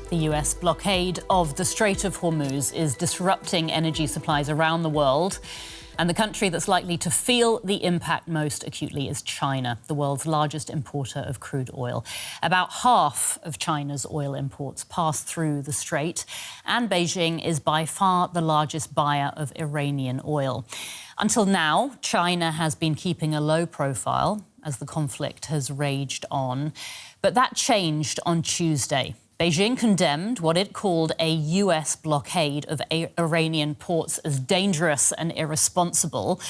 The US blockade of the Strait of Hormuz is disrupting energy supplies around the world. And the country that's likely to feel the impact most acutely is China, the world's largest importer of crude oil. About half of China's oil imports pass through the strait, and Beijing is by far the largest buyer of Iranian oil. Until now, China has been keeping a low profile as the conflict has raged on. But that changed on Tuesday. Beijing condemned what it called a US blockade of Iranian ports as dangerous and irresponsible.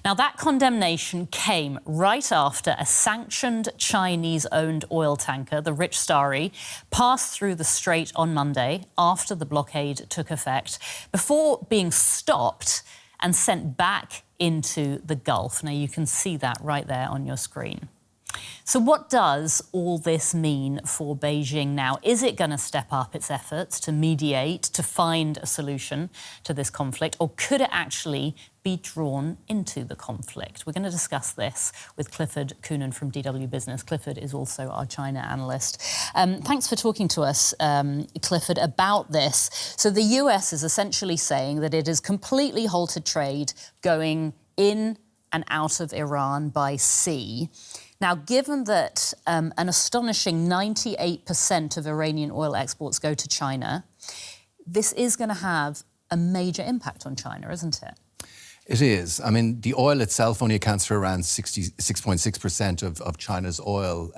Now, that condemnation came right after a sanctioned Chinese-owned oil tanker, the Rich Starry, passed through the strait on Monday after the blockade took effect, before being stopped and sent back into the Gulf. Now, you can see that right there on your screen. So what does all this mean for Beijing now? Is it going to step up its efforts to mediate, to find a solution to this conflict, or could it actually be drawn into the conflict? We're going to discuss this with Clifford Coonan from DW Business. Clifford is also our China analyst. Thanks for talking to us, Clifford, about this. So the US is essentially saying that it has completely halted trade going in and out of Iran by sea. Now, given that an astonishing 98% of Iranian oil exports go to China, this is going to have a major impact on China, isn't it? It is. I mean, the oil itself only accounts for around 66.6% of China's oil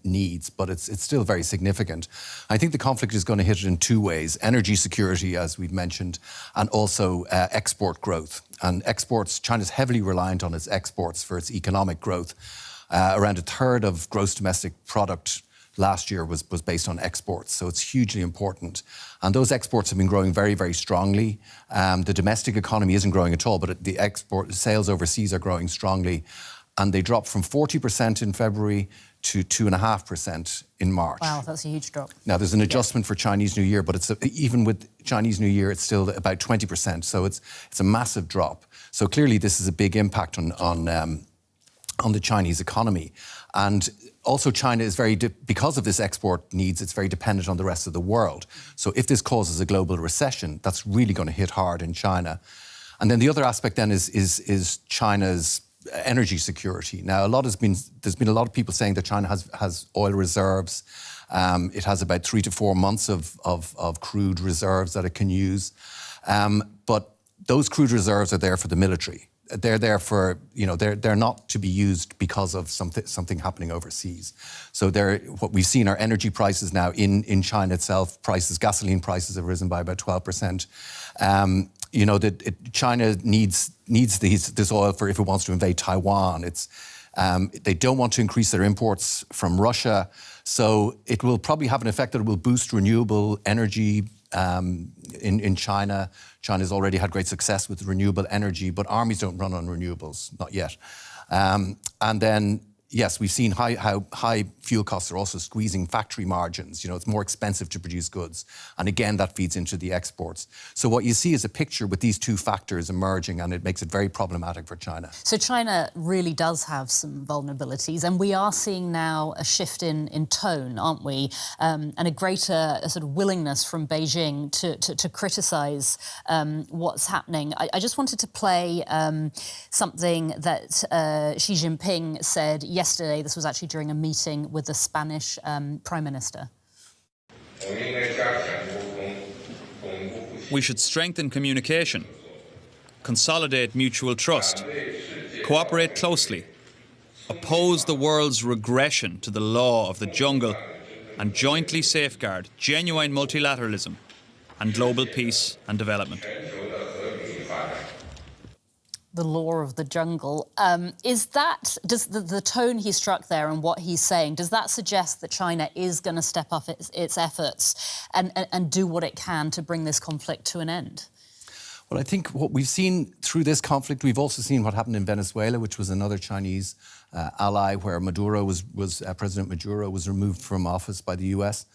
needs, but it's still very significant. I think the conflict is going to hit it in two ways: energy security, as we've mentioned, and also export growth. And exports, China's heavily reliant on its exports for its economic growth. Around a third of gross domestic product last year was based on exports, so it's hugely important. And those exports have been growing very, very strongly. The domestic economy isn't growing at all, but the export sales overseas are growing strongly. And they dropped from 40% in February to 2.5% in March. Wow, that's a huge drop. Now, there's an adjustment for Chinese New Year, but even with Chinese New Year, it's still about 20%. So it's a massive drop. So clearly, this is a big impact on the Chinese economy. And also China is because of this export needs, it's very dependent on the rest of the world. So if this causes a global recession, that's really going to hit hard in China. And then the other aspect then is China's energy security. Now, there's been a lot of people saying that China has oil reserves. It has about 3 to 4 months of crude reserves that it can use. But those crude reserves are there for the military. They're there for, they're not to be used because of something happening overseas. So what we've seen are energy prices now in China itself. Gasoline prices have risen by about 12%. China needs this oil for if it wants to invade Taiwan. They don't want to increase their imports from Russia. So it will probably have an effect that it will boost renewable energy in China. China's already had great success with renewable energy, but armies don't run on renewables, not yet. And then, yes, we've seen how high fuel costs are also squeezing factory margins. It's more expensive to produce goods. And again, that feeds into the exports. So what you see is a picture with these two factors emerging, and it makes it very problematic for China. So China really does have some vulnerabilities, and we are seeing now a shift in tone, aren't we? And a greater sort of willingness from Beijing to criticise what's happening. I just wanted to play something that Xi Jinping said yesterday. This was actually during a meeting with the Spanish Prime Minister. We should strengthen communication, consolidate mutual trust, cooperate closely, oppose the world's regression to the law of the jungle, and jointly safeguard genuine multilateralism and global peace and development. The law of the jungle. Does the tone he struck there and what he's saying, does that suggest that China is going to step up its efforts and do what it can to bring this conflict to an end? Well, I think what we've seen through this conflict, we've also seen what happened in Venezuela, which was another Chinese ally, where President Maduro was removed from office by the US.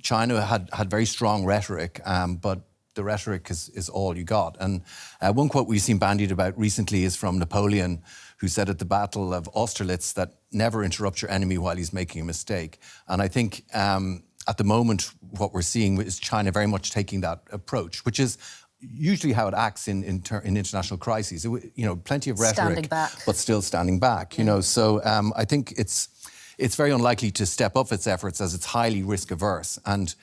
China had very strong rhetoric, but the rhetoric is all you got. And one quote we've seen bandied about recently is from Napoleon, who said at the Battle of Austerlitz that never interrupt your enemy while he's making a mistake. And I think at the moment, what we're seeing is China very much taking that approach, which is usually how it acts in international crises. Plenty of rhetoric, standing back, but still standing back. So I think it's very unlikely to step up its efforts as it's highly risk averse. And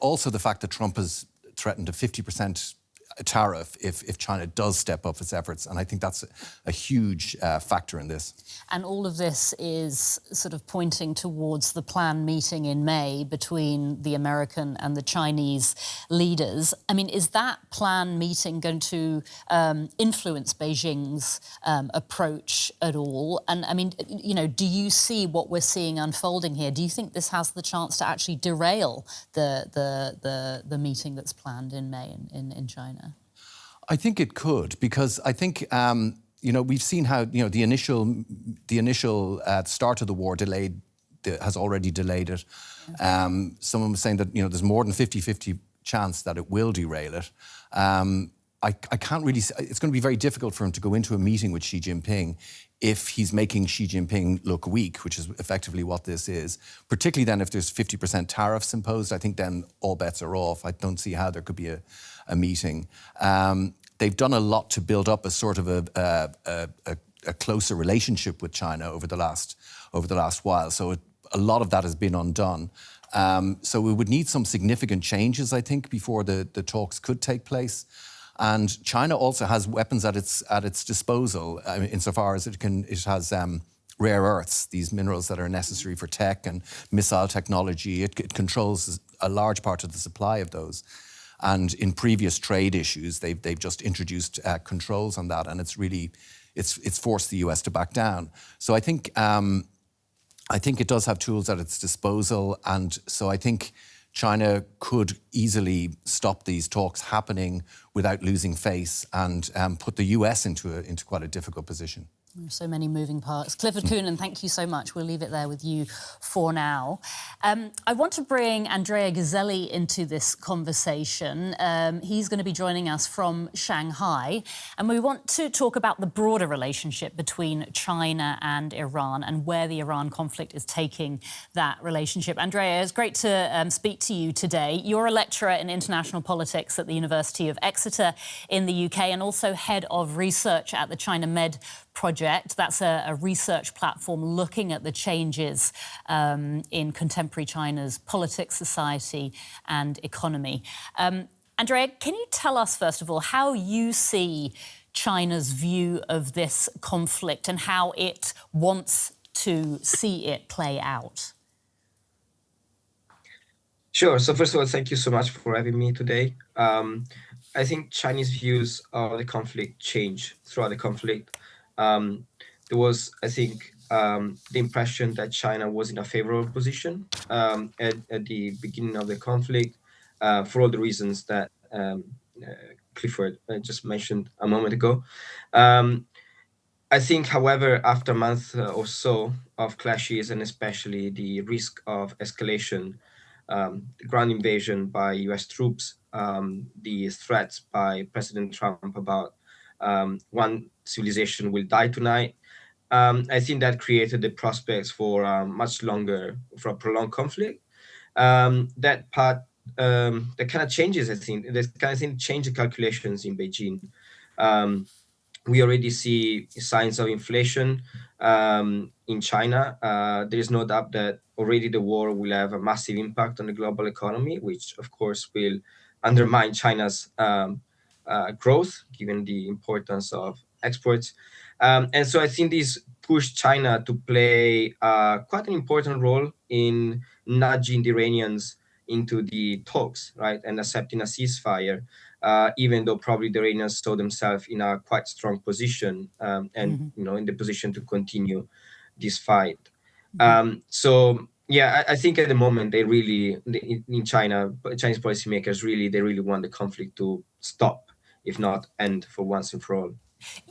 also the fact that Trump has threatened a 50% tariff if China does step up its efforts. And I think that's a huge factor in this. And all of this is sort of pointing towards the planned meeting in May between the American and the Chinese leaders. I mean, is that planned meeting going to influence Beijing's approach at all? And I mean, do you see what we're seeing unfolding here? Do you think this has the chance to actually derail the meeting that's planned in May in China? I think it could, because I think we've seen how the initial start of the war has already delayed it. Someone was saying that there's more than 50-50 chance that it will derail it. I can't really. It's going to be very difficult for him to go into a meeting with Xi Jinping if he's making Xi Jinping look weak, which is effectively what this is. Particularly then if there's 50% tariffs imposed, I think then all bets are off. I don't see how there could be a meeting. They've done a lot to build up a sort of a closer relationship with China over the last while. So a lot of that has been undone. So we would need some significant changes, I think, before the talks could take place. And China also has weapons at its disposal, insofar as it has rare earths, these minerals that are necessary for tech and missile technology. It controls a large part of the supply of those. And in previous trade issues, they've just introduced controls on that, and it's forced the US to back down. So I think it does have tools at its disposal, and so I think China could easily stop these talks happening without losing face and put the US into quite a difficult position. So many moving parts. Clifford Coonan, thank you so much. We'll leave it there with you for now. I want to bring Andrea Giselli into this conversation. He's going to be joining us from Shanghai. And we want to talk about the broader relationship between China and Iran and where the Iran conflict is taking that relationship. Andrea, it's great to speak to you today. You're a lecturer in international politics at the University of Exeter in the UK and also head of research at the China Med Project. That's a research platform looking at the changes in contemporary China's politics, society and economy. Andrea, can you tell us, first of all, how you see China's view of this conflict and how it wants to see it play out? Sure. So first of all, thank you so much for having me today. I think Chinese views of the conflict change throughout the conflict. There was, I think, the impression that China was in a favorable position at the beginning of the conflict for all the reasons that Clifford just mentioned a moment ago. I think, however, after a month or so of clashes, and especially the risk of escalation, the ground invasion by US troops, the threats by President Trump about one civilization will die tonight, I think that created the prospects for a prolonged conflict. That kind of changes, I think. That kind of thing change the calculations in Beijing. We already see signs of inflation in China. There is no doubt that already the war will have a massive impact on the global economy, which of course will undermine China's growth, given the importance of exports. And so I think this pushed China to play quite an important role in nudging the Iranians into the talks, right, and accepting a ceasefire, even though probably the Iranians saw themselves in a quite strong position and in the position to continue this fight. So yeah, I think at the moment in China, Chinese policymakers really want the conflict to stop, if not end for once and for all.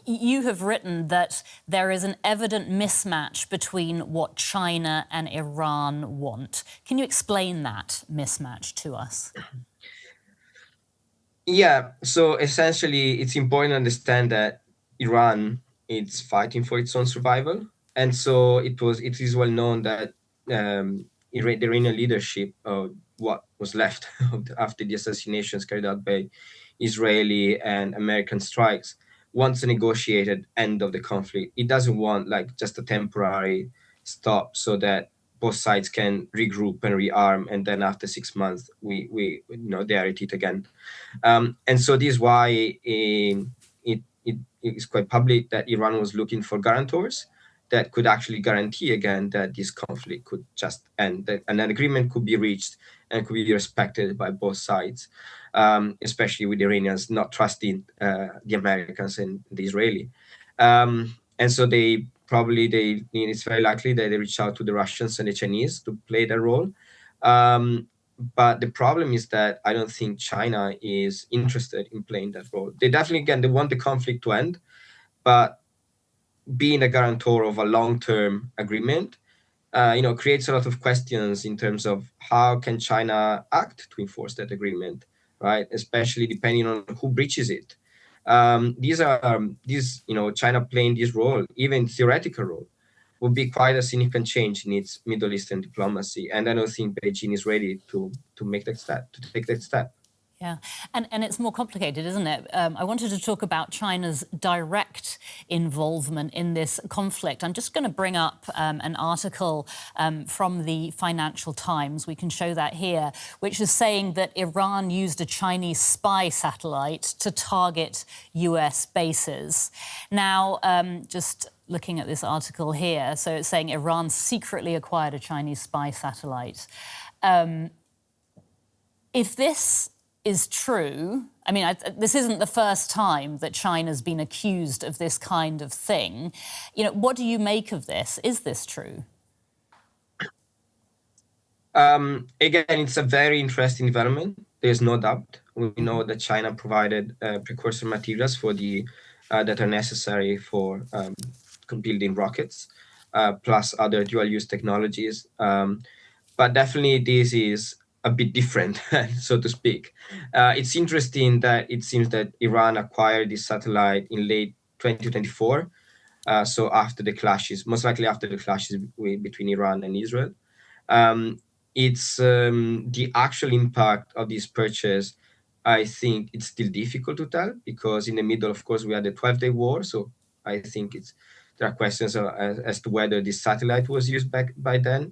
You have written that there is an evident mismatch between what China and Iran want. Can you explain that mismatch to us? Yeah, so essentially it's important to understand that Iran is fighting for its own survival. And so it is well known that the Iranian leadership, what was left after the assassinations carried out by Israeli and American strikes, wants a negotiated end of the conflict. It doesn't want like just a temporary stop so that both sides can regroup and rearm, and then after 6 months we they are at it again. And so this is why it is quite public that Iran was looking for guarantors that could actually guarantee again that this conflict could just end, that an agreement could be reached and could be respected by both sides, especially with the Iranians not trusting the Americans and the Israeli. And so it's very likely that they reach out to the Russians and the Chinese to play that role. But the problem is that I don't think China is interested in playing that role. They definitely, again, they want the conflict to end, but being a guarantor of a long-term agreement, creates a lot of questions in terms of how can China act to enforce that agreement, right? Especially depending on who breaches it. China playing this role, even theoretical role, would be quite a significant change in its Middle Eastern diplomacy. And I don't think Beijing is ready to make that step, to take that step. Yeah, and it's more complicated, isn't it? I wanted to talk about China's direct involvement in this conflict. I'm just going to bring up an article from the Financial Times. We can show that here, which is saying that Iran used a Chinese spy satellite to target US bases. Now, just looking at this article here, so it's saying Iran secretly acquired a Chinese spy satellite. If this is true, I mean, this isn't the first time that China's been accused of this kind of thing. What do you make of this? Is this true? Again, it's a very interesting development. There's no doubt. We know that China provided precursor materials for that are necessary for building rockets, plus other dual-use technologies. But definitely this is a bit different, so to speak. It's interesting that it seems that Iran acquired this satellite in late 2024, so after the clashes, most likely after the clashes between Iran and Israel. It's the actual impact of this purchase, I think it's still difficult to tell, because in the middle, of course, we had the 12-day war, so I think there are questions as to whether this satellite was used back then.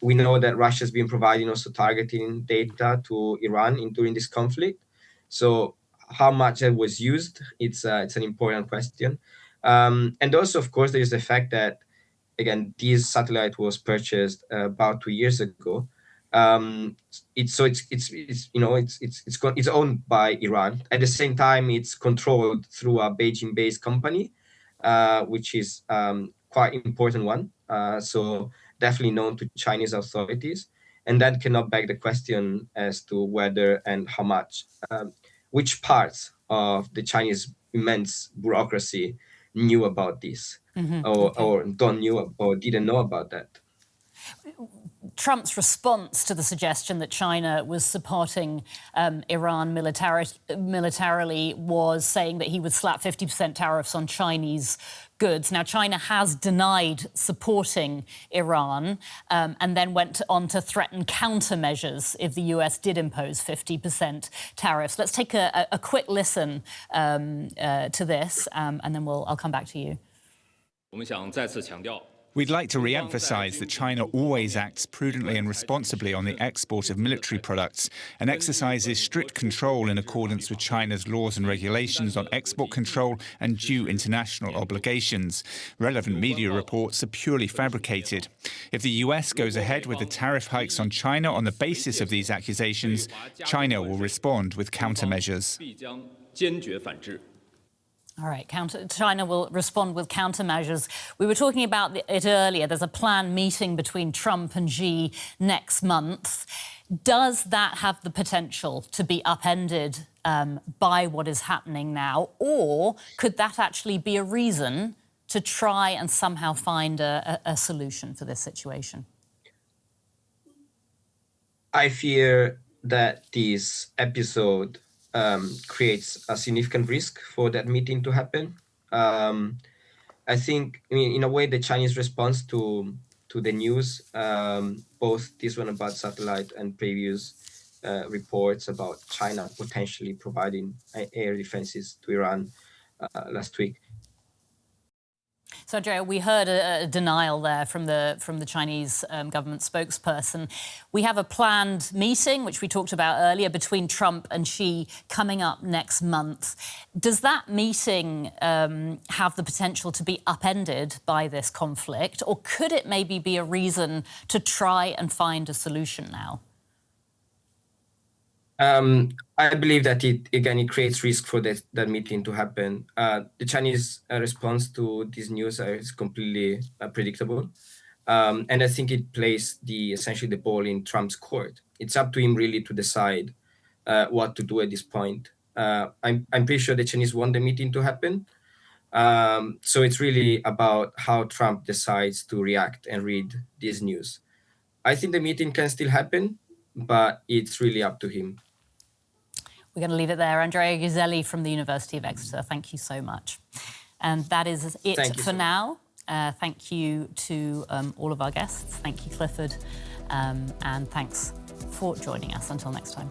We know that Russia's been providing also targeting data to Iran during this conflict. So how much that was used, it's an important question. And also, of course, there is the fact that, again, this satellite was purchased about 2 years ago. It's owned by Iran. At the same time, it's controlled through a Beijing-based company, which is quite important one. So definitely known to Chinese authorities. And that cannot beg the question as to whether and how much, which parts of the Chinese immense bureaucracy knew about this, or didn't know about that. Trump's response to the suggestion that China was supporting Iran militarily was saying that he would slap 50% tariffs on Chinese goods. Now, China has denied supporting Iran and then went on to threaten countermeasures if the US did impose 50% tariffs. Let's take a quick listen to this, and then I'll come back to you. We'd like to re-emphasize that China always acts prudently and responsibly on the export of military products and exercises strict control in accordance with China's laws and regulations on export control and due international obligations. Relevant media reports are purely fabricated. If the US goes ahead with the tariff hikes on China on the basis of these accusations, China will respond with countermeasures. All right, China will respond with countermeasures. We were talking about it earlier. There's a planned meeting between Trump and Xi next month. Does that have the potential to be upended by what is happening now? Or could that actually be a reason to try and somehow find a solution for this situation? I fear that this episode creates a significant risk for that meeting to happen. I think, in a way, the Chinese response to to the news, both this one about satellite and previous reports about China potentially providing air defenses to Iran last week. So, Andrea, we heard a denial there from the Chinese government spokesperson. We have a planned meeting, which we talked about earlier, between Trump and Xi coming up next month. Does that meeting have the potential to be upended by this conflict, or could it maybe be a reason to try and find a solution now? I believe that it creates risk for that meeting to happen. The Chinese response to this news is completely predictable, and I think it plays essentially the ball in Trump's court. It's up to him really to decide what to do at this point. I'm pretty sure the Chinese want the meeting to happen, so it's really about how Trump decides to react and read this news. I think the meeting can still happen, but it's really up to him. We're going to leave it there. Andrea Giselli from the University of Exeter, thank you so much. And that is it for now. Thank you to all of our guests. Thank you, Clifford. And thanks for joining us. Until next time.